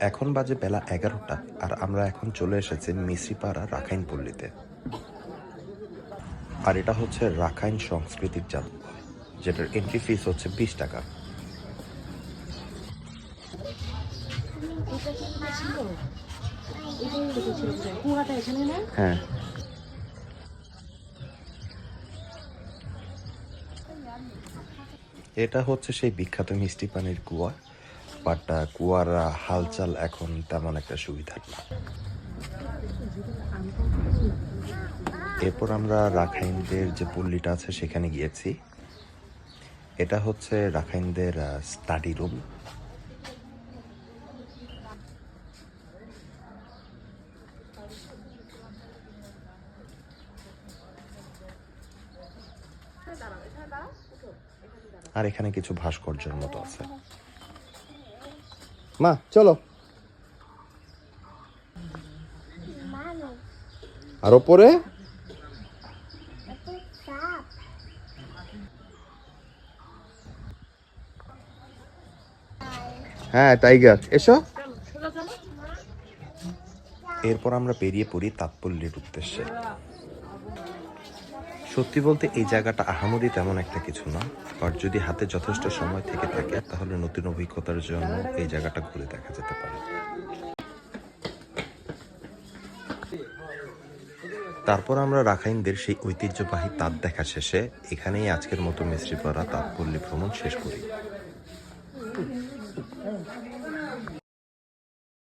এখন বাজে বেলা 11টা আর আমরা এখন চলে এসেছি মিশ্রিপাড়া রাখাইন পল্লীতে। আর এটা হচ্ছে রাখাইন সাংস্কৃতিক জাদুঘর, যেটার এন্ট্রি ফিস হচ্ছে 20 টাকা। হ্যাঁ, এটা হচ্ছে সেই বিখ্যাত মিষ্টি পানির কুয়া, বাট কুয়ার হালচাল এখন তেমন একটা সুবিধা না। এরপর আমরা রাখাইনদের যে পল্লীটা আছে সেখানে গিয়েছি। এটা হচ্ছে রাখাইনদের স্টাডি রুম। আর এখানে কিছু ভাস্কর্যের মতো আছে। মা চলো, আর ওপরে হ্যাঁ টাইগার, এসো। এরপর আমরা বেরিয়ে পড়ি তাঁতপল্লীর উদ্দেশ্যে। সত্যি বলতে এই জায়গাটা আহামরি তেমন একটা কিছু না, বাট যদি হাতে যথেষ্ট সময় থেকে থাকে তাহলে নতুন অভিজ্ঞতার জন্য এই জায়গাটা ঘুরে দেখা যেতে পারে। তারপর আমরা রাখাইনদের সেই ঐতিহ্যবাহী তাঁত দেখা শেষে এখানেই আজকের মতো মিশ্রিপাড়া তাঁতপল্লী ভ্রমণ শেষ করি।